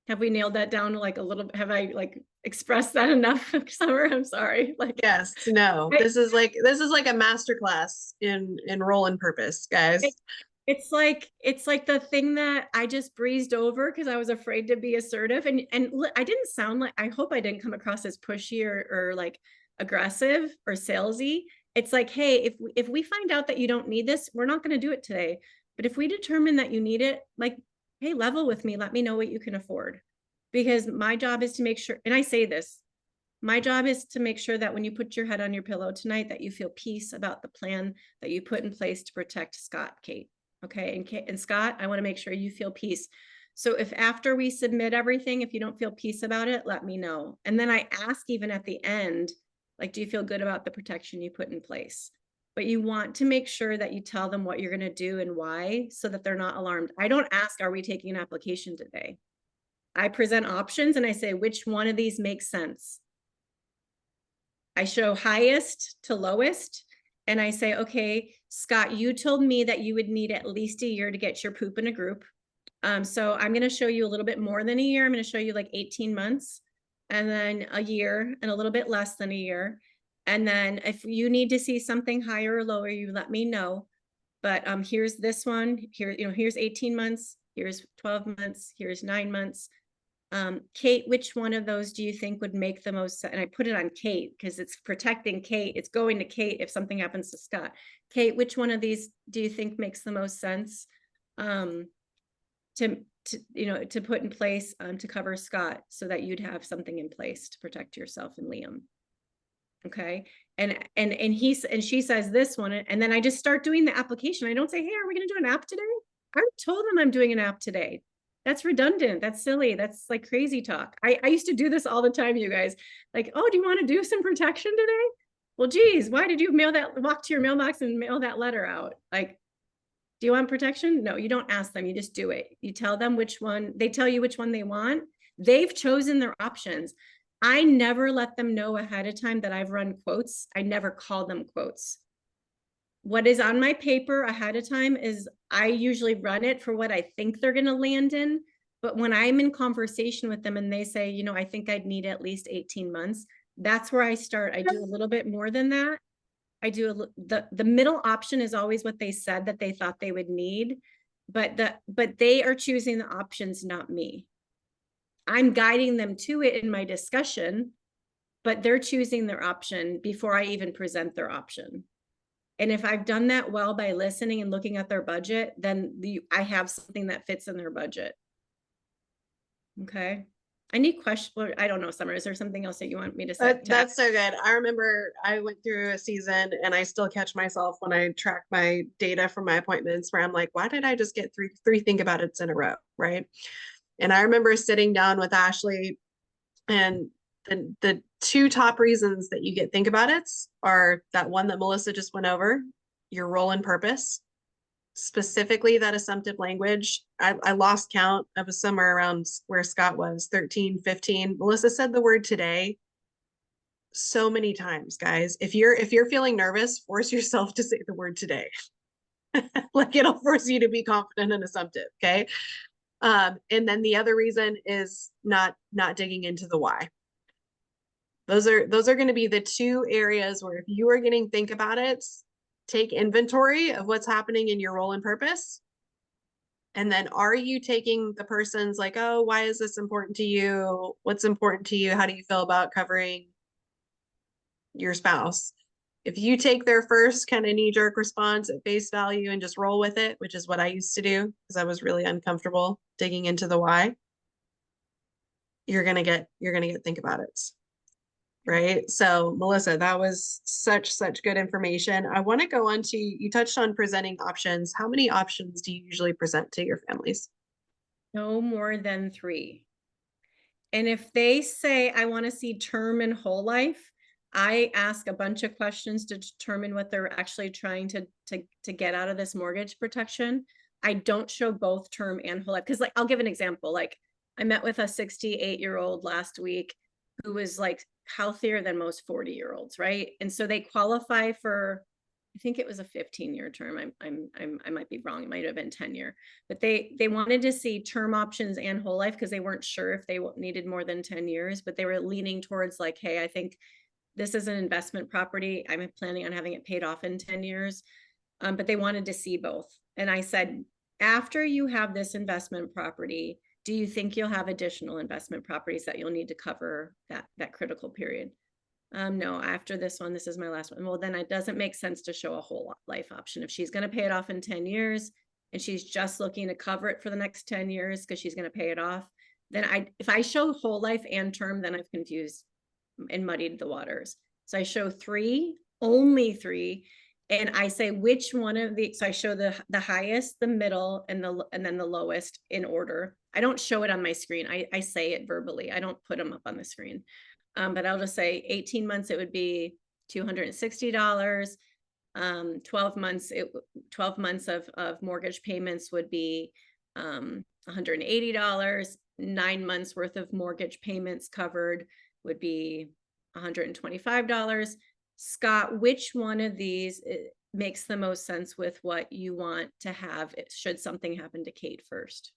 Have we nailed that down like a little? Have I like expressed that enough, Summer? I'm sorry. Like, yes, no, this is like a masterclass in role and purpose, guys. It's like the thing that I just breezed over because I was afraid to be assertive, and I didn't sound like, I hope I didn't come across as pushy or like aggressive or salesy. It's like, hey, if we find out that you don't need this, we're not going to do it today. But if we determine that you need it, like, hey, level with me, let me know what you can afford. because my job is to make sure, and I say this, my job is to make sure that when you put your head on your pillow tonight, that you feel peace about the plan that you put in place to protect Scott, Kate. Okay. And Scott, I want to make sure you feel peace. So if after we submit everything, if you don't feel peace about it, let me know. And then I ask even at the end, like, do you feel good about the protection you put in place? But you want to make sure that you tell them what you're going to do and why, so that they're not alarmed. I don't ask, are we taking an application today? I present options and I say, which one of these makes sense? I show highest to lowest. And I say, okay, Scott, you told me that you would need at least a year to get your poop in a group. So I'm going to show you a little bit more than a year. I'm going to show you like 18 months and then a year and a little bit less than a year. And then if you need to see something higher or lower, you let me know. But here's this one here, here's 18 months, here's 12 months, here's 9 months. Kate, which one of those do you think would make the most sense? And I put it on Kate because it's protecting Kate. It's going to Kate if something happens to Scott. Kate, which one of these do you think makes the most sense to put in place to cover Scott, so that you'd have something in place to protect yourself and Liam? Okay. And she says this one, and then I just start doing the application. I don't say, hey, are we going to do an app today? I told them I'm doing an app today. That's redundant. That's silly. That's like crazy talk. I used to do this all the time, you guys. Like, oh, do you want to do some protection today? Well, geez, why did you walk to your mailbox and mail that letter out? Like, do you want protection? No, you don't ask them. You just do it. You tell them which one, they tell you which one they want. They've chosen their options. I never let them know ahead of time that I've run quotes. I never call them quotes. What is on my paper ahead of time is I usually run it for what I think they're going to land in. But when I'm in conversation with them and they say, I think I'd need at least 18 months, that's where I start. I do a little bit more than that. I do the middle option is always what they said that they thought they would need, but they are choosing the options, not me. I'm guiding them to it in my discussion, but they're choosing their option before I even present their option. And if I've done that well by listening and looking at their budget, then I have something that fits in their budget. Okay. Any question? I don't know, Summer, is there something else that you want me to say? That's so good. I remember I went through a season and I still catch myself when I track my data from my appointments where I'm like, why did I just get three think about it's in a row? Right. And I remember sitting down with Ashley, and the two top reasons that you get think about it are that one that Melissa just went over, your role and purpose, specifically that assumptive language. I lost count. I was somewhere around where Scott was, 13, 15. Melissa said the word today so many times, guys. If you're feeling nervous, force yourself to say the word today. Like, it'll force you to be confident and assumptive. Okay. And then the other reason is not digging into the why. Those are going to be the two areas where if you are getting think about it, take inventory of what's happening in your role and purpose. And then are you taking the person's like, oh, why is this important to you? What's important to you? How do you feel about covering your spouse? If you take their first kind of knee-jerk response at face value and just roll with it, which is what I used to do because I was really uncomfortable digging into the why, you're gonna get think about it. Right. So Melissa, that was such good information. I want to go on to, you touched on presenting options. How many options do you usually present to your families? No more than 3. And if they say, I want to see term and whole life, I ask a bunch of questions to determine what they're actually trying to get out of this mortgage protection. I don't show both term and whole life. Because I'll give an example. I met with a 68-year-old last week who was healthier than most 40-year-olds, right? And so they qualify for, I think it was a 15-year term. I might be wrong. It might have been 10-year, but they wanted to see term options and whole life because they weren't sure if they needed more than 10 years, but they were leaning towards hey, I think this is an investment property. I'm planning on having it paid off in 10 years. But they wanted to see both. And I said, after you have this investment property, do you think you'll have additional investment properties that you'll need to cover that critical period? No, after this one, this is my last one. Well, then it doesn't make sense to show a whole life option. If she's going to pay it off in 10 years and she's just looking to cover it for the next 10 years because she's going to pay it off, Then if I show whole life and term, then I've confused and muddied the waters. So I show three, only three, and I say which one of the, so I show the highest, the middle, and then the lowest in order. I don't show it on my screen. I say it verbally. I don't put them up on the screen. But I'll just say 18 months, it would be $260. 12 months, 12 months of mortgage payments would be $180. 9 months worth of mortgage payments covered would be $125. Scott, which one of these makes the most sense with what you want to have should something happen to Kate first?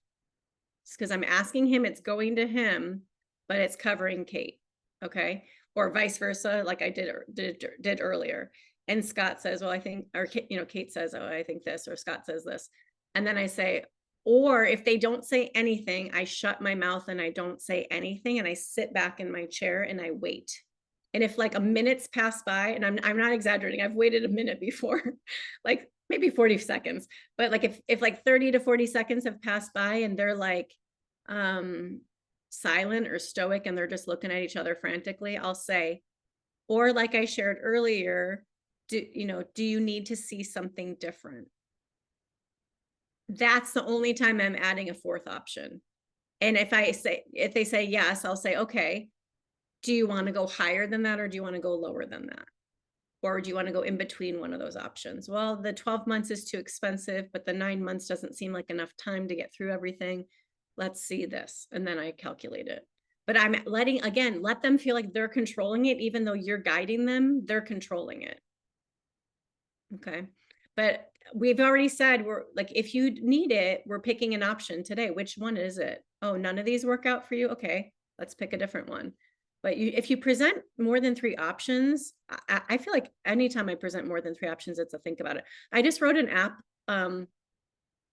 Because I'm asking him, it's going to him, but it's covering Kate. Okay. Or vice versa, like I did earlier. And Scott says, well, I think, or, you know, Kate says, oh, I think this, or Scott says this. And then I say, or if they don't say anything, I shut my mouth and I don't say anything. And I sit back in my chair and I wait. And if like a minute's passed by, and I'm not exaggerating, I've waited a minute before, like maybe 40 seconds, but like if like 30 to 40 seconds have passed by and they're like, silent or stoic and they're just looking at each other frantically, I'll say, or like I shared earlier, do you need to see something different? That's the only time I'm adding a fourth option. And if they say yes, I'll say, okay, do you want to go higher than that or do you want to go lower than that? Or do you want to go in between one of those options? Well, the 12 months is too expensive, but the 9 months doesn't seem like enough time to get through everything. Let's see this. And then I calculate it. But I'm let them feel like they're controlling it, even though you're guiding them, they're controlling it. Okay. But we've already said, we're like, if you need it, we're picking an option today. Which one is it? Oh, none of these work out for you. Okay, let's pick a different one. But if you present more than 3 options, I feel like anytime I present more than 3 options, it's a think about it. I just wrote an app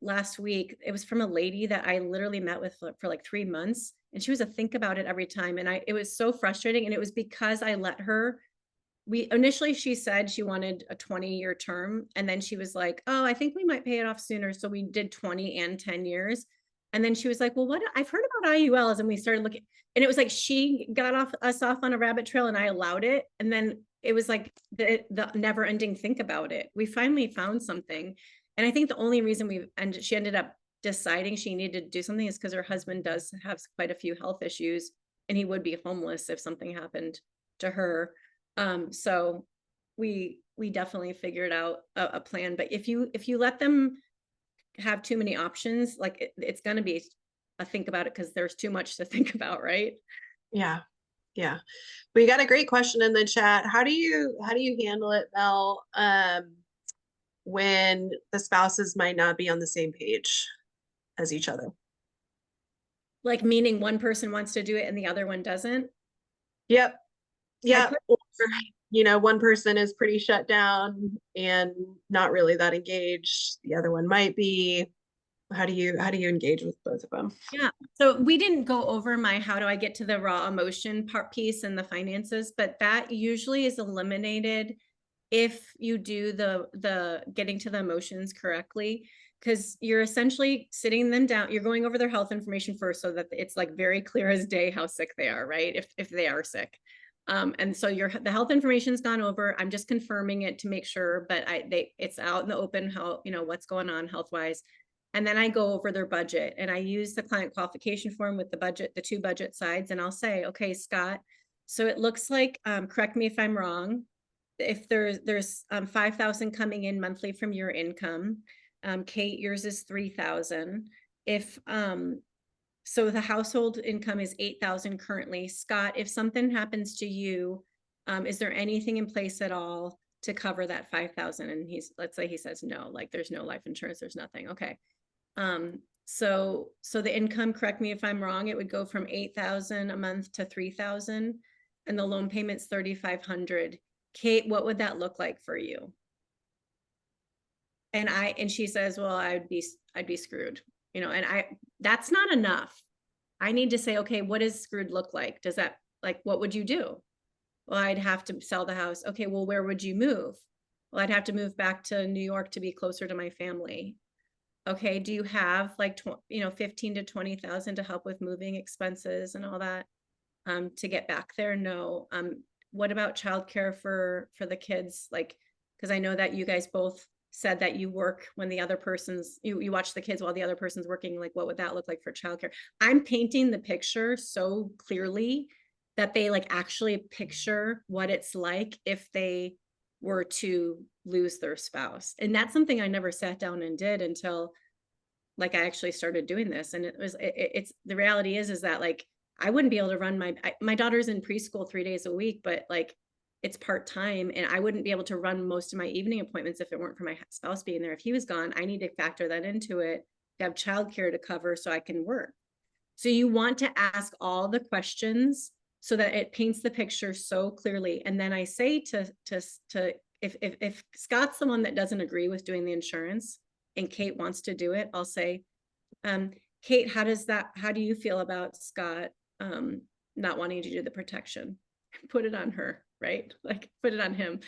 last week. It was from a lady that I literally met with for like 3 months. And she was a think about it every time. And it was so frustrating. And it was because I let her, initially she said she wanted a 20-year term. And then she was like, oh, I think we might pay it off sooner. So we did 20 and 10 years. And then she was like, well, what I've heard about IULs. And we started looking, and it was like, she got us off on a rabbit trail and I allowed it. And then it was like the never ending think about it. We finally found something. And I think the only reason she ended up deciding she needed to do something is because her husband does have quite a few health issues and he would be homeless if something happened to her. So we definitely figured out a plan. But if you let them have too many options, like it's going to be a think about it because there's too much to think about, right? Yeah. We got a great question in the chat. How do you handle it, Mel, when the spouses might not be on the same page as each other? Like meaning one person wants to do it and the other one doesn't? Yep. Or, one person is pretty shut down and not really that engaged. The other one might be. How do you engage with both of them? Yeah. So we didn't go over my how do I get to the raw emotion part piece and the finances, but that usually is eliminated if you do the getting to the emotions correctly, because you're essentially sitting them down, you're going over their health information first so that it's like very clear as day how sick they are, right? If they are sick. And so the health information's gone over. I'm just confirming it to make sure, but it's out in the open, how, what's going on health-wise. And then I go over their budget and I use the client qualification form with the budget, the 2 budget sides. And I'll say, okay, Scott, so it looks like, correct me if I'm wrong, if there's 5,000 coming in monthly from your income. Kate, yours is 3,000. If, so the household income is 8,000 currently. Scott, if something happens to you, is there anything in place at all to cover that 5,000? And let's say he says no, like there's no life insurance, there's nothing. Okay. So the income, correct me if I'm wrong, it would go from 8,000 a month to 3,000 and the loan payment's 3,500. Kate, what would that look like for you? And she says, well, I'd be screwed, and that's not enough. I need to say, okay, what does screwed look like? Does that, like, what would you do? Well, I'd have to sell the house. Okay, well, where would you move? Well, I'd have to move back to New York to be closer to my family. Okay, do you have like, 15 to 20,000 to help with moving expenses and all that? To get back there? No. What about childcare for the kids? Like, because I know that you guys both said that you work when the other person's, you watch the kids while the other person's working. Like, what would that look like for childcare? I'm painting the picture so clearly that they like actually picture what it's like if they were to lose their spouse. And that's something I never sat down and did until like I actually started doing this. And it's the reality is that like I wouldn't be able to run my daughter's in preschool 3 days a week, but like it's part-time, and I wouldn't be able to run most of my evening appointments if it weren't for my spouse being there. If he was gone, I need to factor that into it to have childcare to cover so I can work. So you want to ask all the questions so that it paints the picture so clearly. And then I say to if Scott's the one that doesn't agree with doing the insurance and Kate wants to do it, I'll say, Kate, how do you feel about Scott not wanting to do the protection? Put it on her, right? Like put it on him.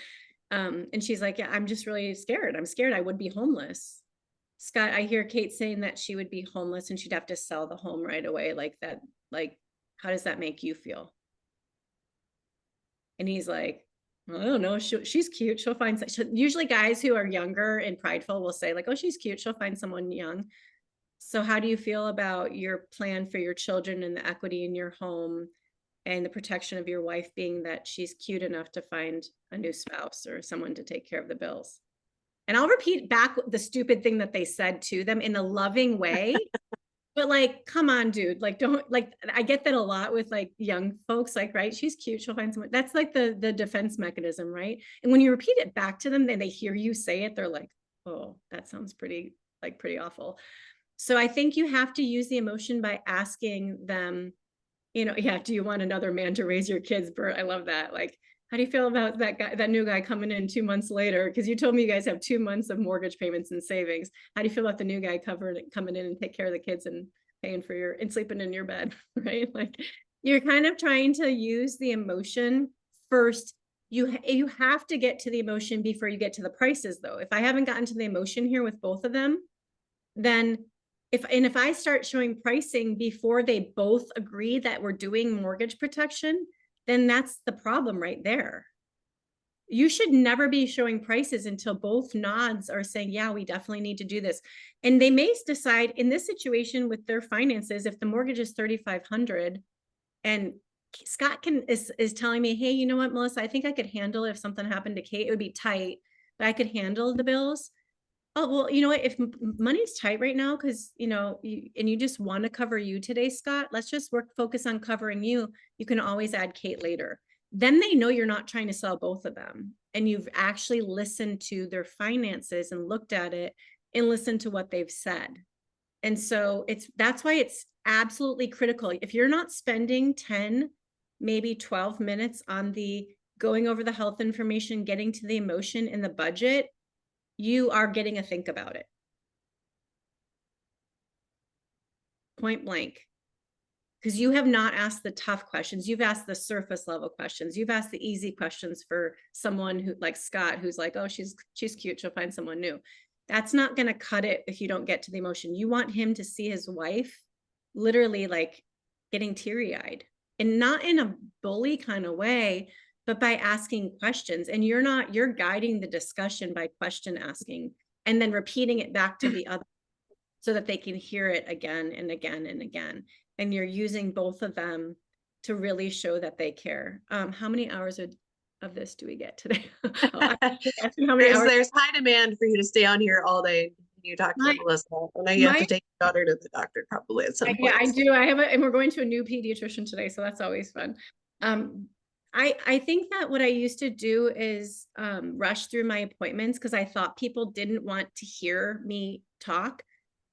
And she's like, yeah, I'm just really scared. I'm scared I would be homeless. Scott, I hear Kate saying that she would be homeless and she'd have to sell the home right away. Like that, like, how does that make you feel? And he's like, well, I don't know. She's cute. She'll find, usually guys who are younger and prideful will say like, oh, she's cute. She'll find someone young. So how do you feel about your plan for your children and the equity in your home and the protection of your wife being that she's cute enough to find a new spouse or someone to take care of the bills? And I'll repeat back the stupid thing that they said to them in a loving way. But like, come on, dude, like, don't, like, I get that a lot with like young folks, like, right, she's cute, she'll find someone. That's like the defense mechanism, right? And when you repeat it back to them, then they hear you say it, they're like, oh, that sounds pretty awful. So I think you have to use the emotion by asking them, yeah, do you want another man to raise your kids, Bert? I love that. Like, how do you feel about that guy, that new guy coming in 2 months later? Because you told me you guys have 2 months of mortgage payments and savings. How do you feel about the new guy coming in and take care of the kids and paying for and sleeping in your bed, right? Like, you're kind of trying to use the emotion first. You have to get to the emotion before you get to the prices, though. If I haven't gotten to the emotion here with both of them, then if I start showing pricing before they both agree that we're doing mortgage protection, then that's the problem right there. You should never be showing prices until both nods are saying, yeah, we definitely need to do this. And they may decide in this situation with their finances, if the mortgage is $3,500 and Scott is telling me, hey, you know what, Melissa, I think I could handle it if something happened to Kate. It would be tight, but I could handle the bills. Oh, well, you know what, if money's tight right now, because, you just want to cover you today, Scott, let's just focus on covering you. You can always add Kate later. Then they know you're not trying to sell both of them. And you've actually listened to their finances and looked at it and listened to what they've said. And so that's why it's absolutely critical. If you're not spending 10, maybe 12 minutes on the going over the health information, getting to the emotion and the budget, you are getting a think about it. Point blank. Because you have not asked the tough questions. You've asked the surface level questions. You've asked the easy questions for someone who, like Scott, who's like, oh, she's cute, she'll find someone new. That's not going to cut it if you don't get to the emotion. You want him to see his wife literally like getting teary-eyed, and not in a bully kind of way, but by asking questions. And you're guiding the discussion by question asking and then repeating it back to the other so that they can hear it again and again and again. And you're using both of them to really show that they care. How many hours of this do we get today? There's high demand for you to stay on here all day. You talk to Melissa. I know you have to take your daughter to the doctor probably at some point. Yeah, I do. And we're going to a new pediatrician today, so that's always fun. I think that what I used to do is rush through my appointments because I thought people didn't want to hear me talk.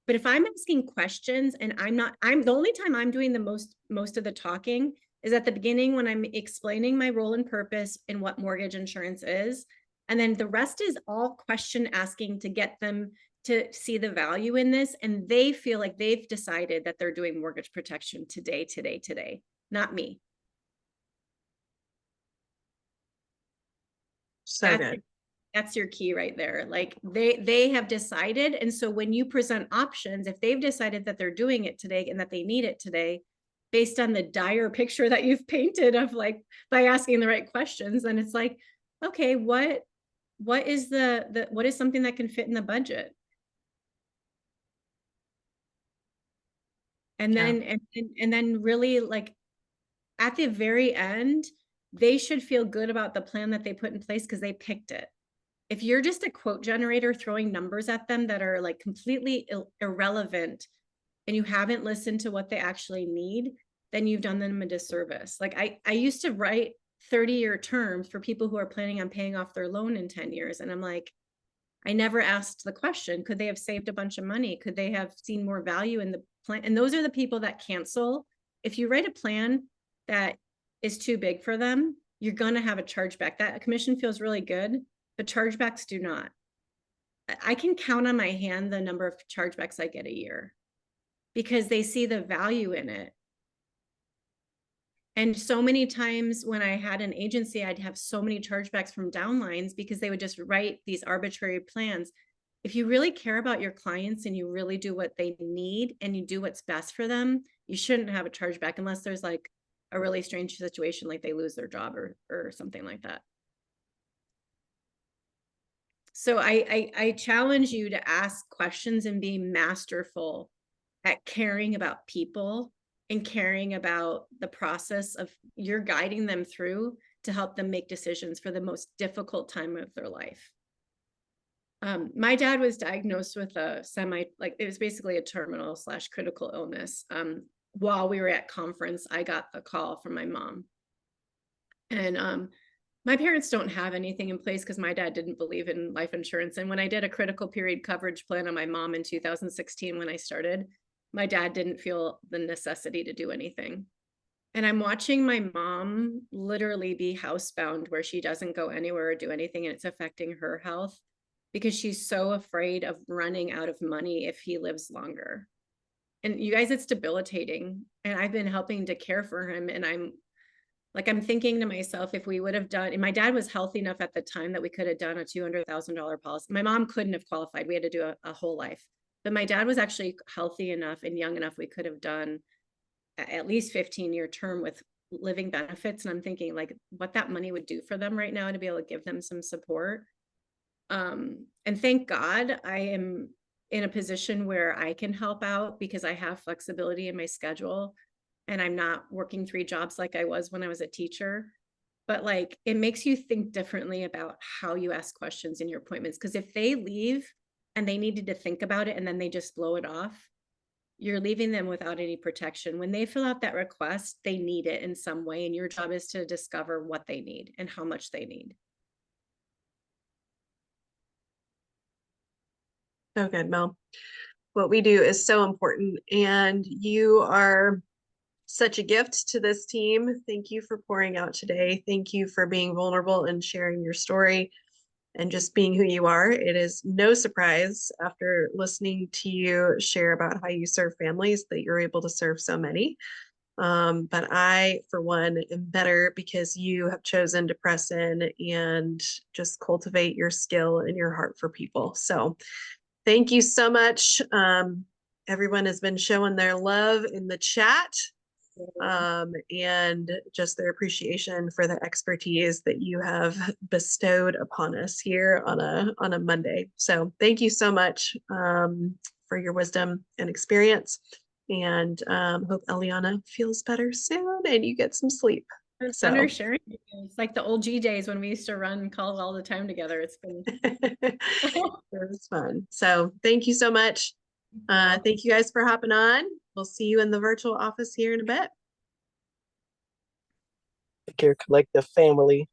But if I'm asking questions and I'm the only time I'm doing the most of the talking is at the beginning when I'm explaining my role and purpose and what mortgage insurance is. And then the rest is all question asking to get them to see the value in this. And they feel like they've decided that they're doing mortgage protection today, not me. So good. That's your key right there. Like they have decided. And so when you present options, if they've decided that they're doing it today and that they need it today, based on the dire picture that you've painted of like by asking the right questions, then it's like, okay, what is what is something that can fit in the budget? And then and then really like at the very end, they should feel good about the plan that they put in place because they picked it. If you're just a quote generator throwing numbers at them that are like completely irrelevant and you haven't listened to what they actually need, then you've done them a disservice. Like I used to write 30-year terms for people who are planning on paying off their loan in 10 years. And I'm like, I never asked the question, could they have saved a bunch of money? Could they have seen more value in the plan? And those are the people that cancel. If you write a plan that is too big for them, you're going to have a chargeback. That commission feels really good, but chargebacks do not. I can count on my hand the number of chargebacks I get a year because they see the value in it. And so many times when I had an agency, I'd have so many chargebacks from downlines because they would just write these arbitrary plans. If you really care about your clients and you really do what they need and you do what's best for them, you shouldn't have a chargeback unless there's like a really strange situation, like they lose their job or something like that. So I challenge you to ask questions and be masterful at caring about people and caring about the process of you're guiding them through to help them make decisions for the most difficult time of their life. My dad was diagnosed with a it was basically a terminal / critical illness. While we were at conference, I got the call from my mom. And my parents don't have anything in place because my dad didn't believe in life insurance. And when I did a critical period coverage plan on my mom in 2016, when I started, my dad didn't feel the necessity to do anything. And I'm watching my mom literally be housebound where she doesn't go anywhere or do anything. And it's affecting her health because she's so afraid of running out of money if he lives longer. And you guys, it's debilitating. And I've been helping to care for him. And I'm thinking to myself, if we would have done, and my dad was healthy enough at the time that we could have done a $200,000 policy. My mom couldn't have qualified. We had to do a whole life. But my dad was actually healthy enough and young enough. We could have done at least 15-year term with living benefits. And I'm thinking like what that money would do for them right now to be able to give them some support. And thank God I am in a position where I can help out because I have flexibility in my schedule and I'm not working 3 jobs like I was when I was a teacher. But like, it makes you think differently about how you ask questions in your appointments. Because if they leave and they needed to think about it and then they just blow it off, you're leaving them without any protection. When they fill out that request, they need it in some way. And your job is to discover what they need and how much they need. So good, Mel. What we do is so important, and you are such a gift to this team. Thank you for pouring out today. Thank you for being vulnerable and sharing your story and just being who you are. It is no surprise after listening to you share about how you serve families that you're able to serve so many. But I, for one, am better because you have chosen to press in and just cultivate your skill and your heart for people. So thank you so much. Everyone has been showing their love in the chat and just their appreciation for the expertise that you have bestowed upon us here on a Monday. So thank you so much for your wisdom and experience, and hope Eliana feels better soon and you get some sleep. So sharing. It's like the old G days when we used to run calls all the time together. It's been it was fun. So thank you so much. Thank you guys for hopping on. We'll see you in the virtual office here in a bit. Take care, collective family.